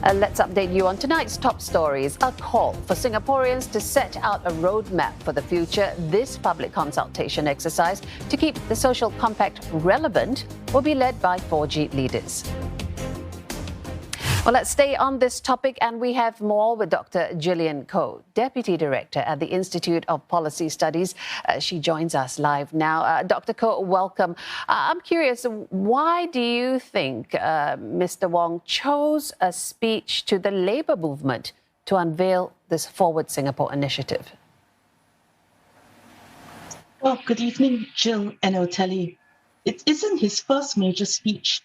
Let's update you on tonight's top stories. A call for Singaporeans to set out a roadmap for the future. This public consultation exercise to keep the social compact relevant will be led by 4G leaders. Well, let's stay on this topic, and we have more with Dr. Gillian Koh, Deputy Director at the Institute of Policy Studies. She joins us live now. Dr. Koh, welcome. I'm curious, why do you think Mr. Wong chose a speech to the Labour movement to unveil this Foward Singapore initiative? Well, good evening, Jill and Oteli. It isn't his first major speech.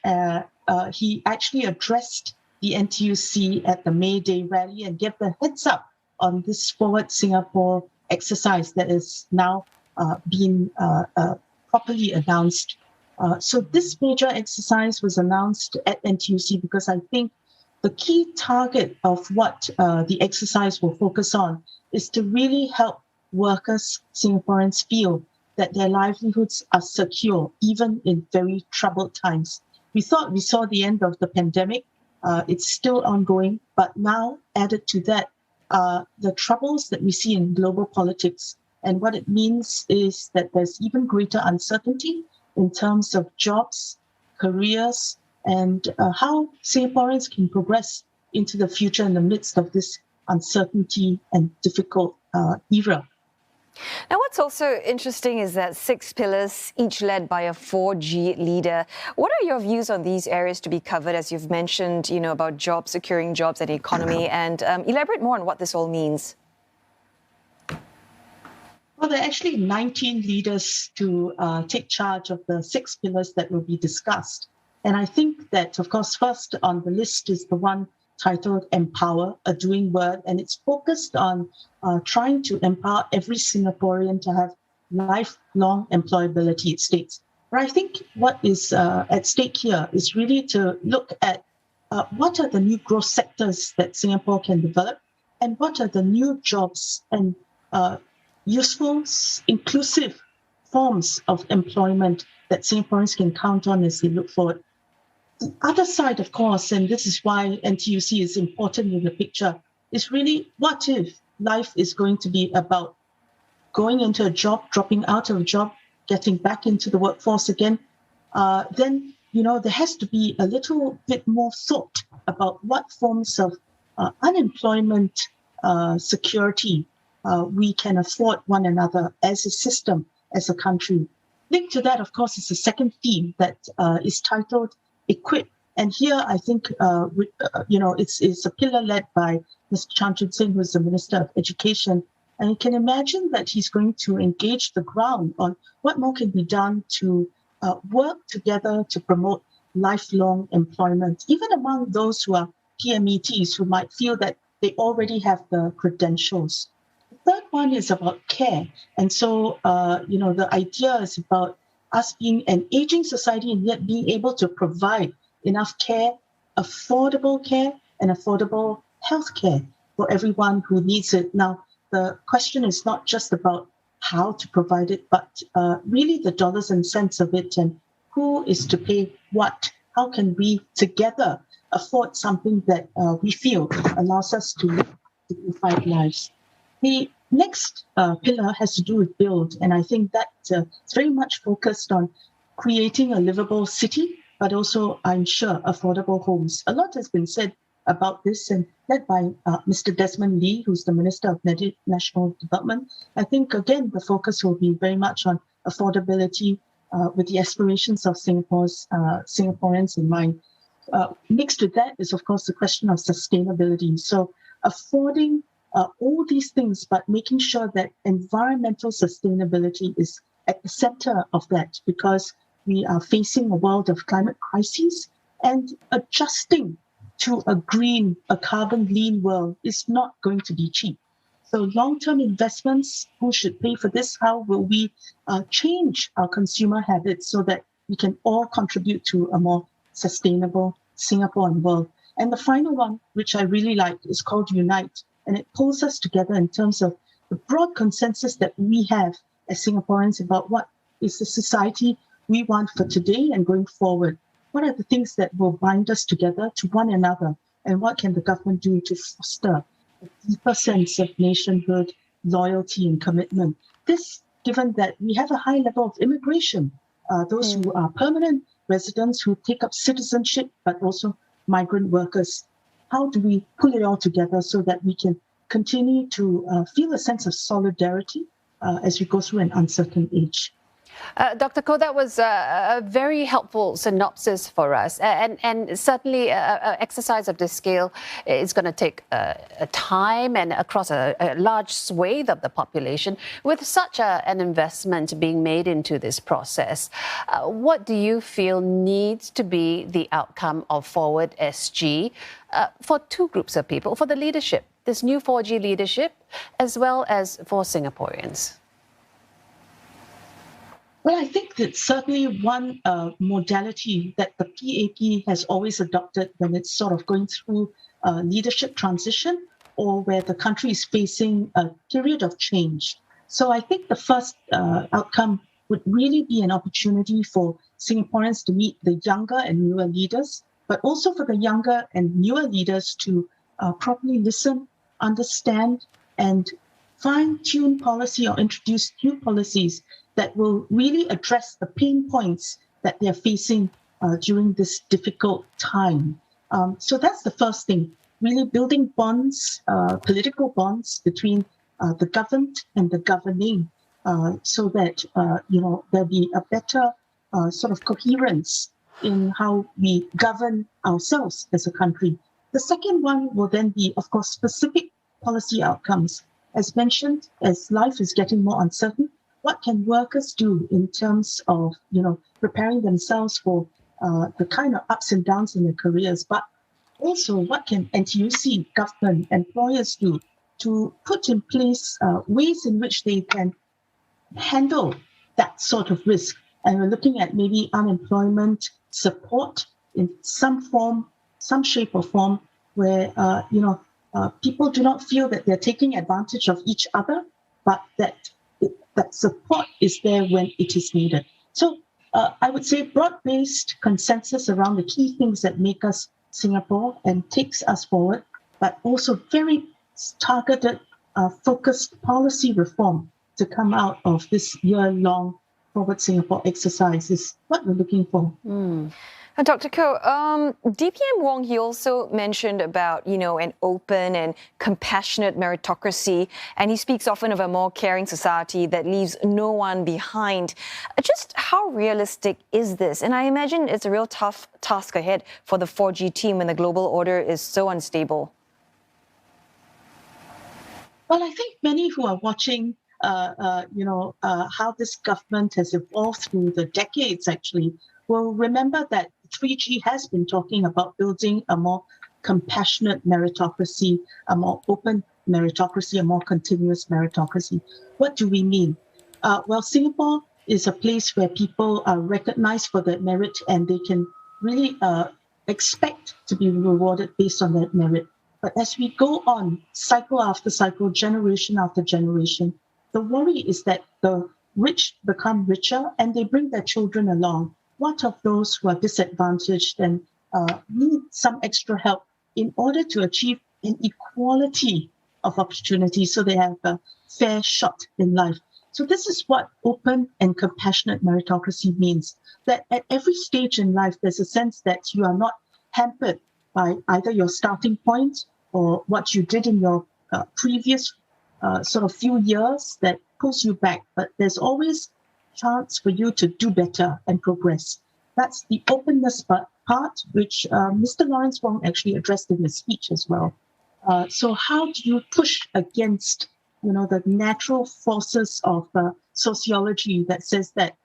He actually addressed the NTUC at the May Day rally and gave the heads up on this Foward Singapore exercise that is now being properly announced. So this major exercise was announced at NTUC because I think the key target of what the exercise will focus on is to really help workers, Singaporeans, feel that their livelihoods are secure, even in very troubled times. We thought we saw the end of the pandemic. It's still ongoing, but now added to that, the troubles that we see in global politics. And what it means is that there's even greater uncertainty in terms of jobs, careers, and how Singaporeans can progress into the future in the midst of this uncertainty and difficult era. Now, what's also interesting is that 6 pillars, each led by a 4G leader. What are your views on these areas to be covered, as you've mentioned, about jobs, securing jobs and economy, and elaborate more on what this all means? Well, there are actually 19 leaders to take charge of the 6 pillars that will be discussed. And I think that, of course, first on the list is the one titled Empower, a doing word, and it's focused on trying to empower every Singaporean to have lifelong employability, it states. But I think what is at stake here is really to look at what are the new growth sectors that Singapore can develop, and what are the new jobs and useful, inclusive forms of employment that Singaporeans can count on as they look forward. The other side, of course, and this is why NTUC is important in the picture, is really what if life is going to be about going into a job, dropping out of a job, getting back into the workforce again, then, there has to be a little bit more thought about what forms of unemployment security we can afford one another as a system, as a country. Linked to that, of course, is the second theme that is titled Equip. And here, I think, it's a pillar led by Mr. Chan Singh, who is the Minister of Education. And you can imagine that he's going to engage the ground on what more can be done to work together to promote lifelong employment, even among those who are PMETs who might feel that they already have the credentials. The third one is about care. And so, the idea is about us being an aging society and yet being able to provide enough care, affordable care, and affordable health care for everyone who needs it. Now, the question is not just about how to provide it, but really the dollars and cents of it and who is to pay what. How can we together afford something that we feel allows us to live dignified lives? The next pillar has to do with build, and I think that it's very much focused on creating a livable city, but also, I'm sure, affordable homes. A lot has been said about this, and led by Mr. Desmond Lee, who's the Minister of National Development. I think, again, the focus will be very much on affordability with the aspirations of Singaporeans in mind. Next to that is, of course, the question of sustainability. So affording all these things, but making sure that environmental sustainability is at the center of that, because we are facing a world of climate crises, and adjusting to a carbon lean world is not going to be cheap. So long-term investments, who should pay for this? How will we change our consumer habits so that we can all contribute to a more sustainable Singapore and world? And the final one, which I really like, is called Unite. And it pulls us together in terms of the broad consensus that we have as Singaporeans about what is the society we want for today and going forward. What are the things that will bind us together to one another? and what can the government do to foster a deeper sense of nationhood, loyalty, and commitment. This, given that we have a high level of immigration, those who are permanent residents who take up citizenship, but also migrant workers. How do we pull it all together so that we can continue to feel a sense of solidarity as we go through an uncertain age? Dr. Koh, that was a very helpful synopsis for us. And certainly an exercise of this scale is going to take a time and across a large swathe of the population. With such an investment being made into this process, what do you feel needs to be the outcome of Foward SG for two groups of people, for the leadership, this new 4G leadership, as well as for Singaporeans? Well, I think that certainly one modality that the PAP has always adopted when it's sort of going through leadership transition or where the country is facing a period of change. So I think the first outcome would really be an opportunity for Singaporeans to meet the younger and newer leaders, but also for the younger and newer leaders to properly listen, understand, and fine-tune policy or introduce new policies that will really address the pain points that they're facing during this difficult time. So that's the first thing, really building bonds, political bonds between the governed and the governing, so that there'll be a better sort of coherence in how we govern ourselves as a country. The second one will then be, of course, specific policy outcomes. As mentioned, as life is getting more uncertain, what can workers do in terms of, preparing themselves for the kind of ups and downs in their careers, but also what can NTUC, government, employers do to put in place ways in which they can handle that sort of risk. And we're looking at maybe unemployment support in some form, some shape or form, where, people do not feel that they're taking advantage of each other, but that support is there when it is needed. So I would say broad-based consensus around the key things that make us Singapore and takes us forward, but also very targeted, focused policy reform to come out of this year-long Foward Singapore exercise is what we're looking for. Dr. Koh, DPM Wong, he also mentioned about, an open and compassionate meritocracy, and he speaks often of a more caring society that leaves no one behind. Just how realistic is this? And I imagine it's a real tough task ahead for the 4G team when the global order is so unstable. Well, I think many who are watching, how this government has evolved through the decades, actually, will remember that 3G has been talking about building a more compassionate meritocracy, a more open meritocracy, a more continuous meritocracy. What do we mean? Well, Singapore is a place where people are recognized for their merit and they can really expect to be rewarded based on that merit. But as we go on, cycle after cycle, generation after generation, the worry is that the rich become richer and they bring their children along. What of those who are disadvantaged and need some extra help in order to achieve an equality of opportunity so they have a fair shot in life? So this is what open and compassionate meritocracy means, that at every stage in life, there's a sense that you are not hampered by either your starting point or what you did in your previous sort of few years that pulls you back, but there's always chance for you to do better and progress. That's the openness part, which Mr. Lawrence Wong actually addressed in his speech as well. So how do you push against, the natural forces of sociology that says that,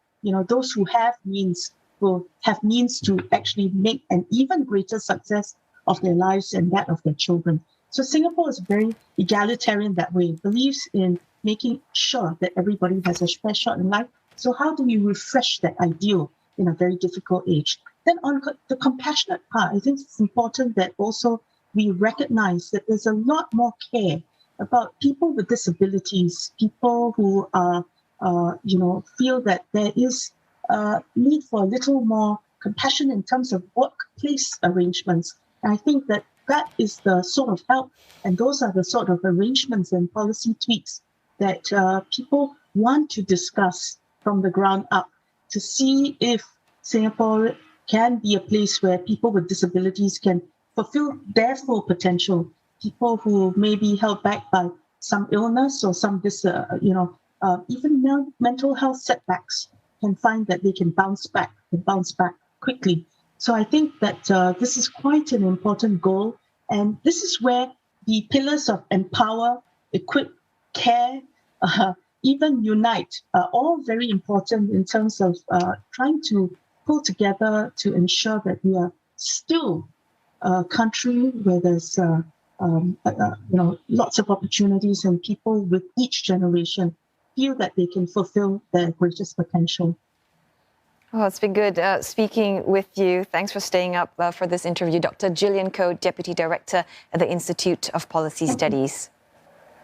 those who have means will have means to actually make an even greater success of their lives and that of their children. So Singapore is very egalitarian that way, believes in making sure that everybody has a fair shot in life. So how do we refresh that ideal in a very difficult age? Then on the compassionate part, I think it's important that also we recognize that there's a lot more care about people with disabilities, people who are, feel that there is a need for a little more compassion in terms of workplace arrangements. And I think that that is the sort of help, and those are the sort of arrangements and policy tweaks that people want to discuss from the ground up to see if Singapore can be a place where people with disabilities can fulfill their full potential. People who may be held back by some illness or some even mental health setbacks can find that they can bounce back quickly. So I think that this is quite an important goal. And this is where the pillars of empower, equip, care, even unite are all very important in terms of trying to pull together to ensure that we are still a country where there's lots of opportunities and people with each generation feel that they can fulfill their greatest potential. Well, it's been good speaking with you. Thanks for staying up for this interview. Dr. Gillian Koh, Deputy Director at the Institute of Policy Studies.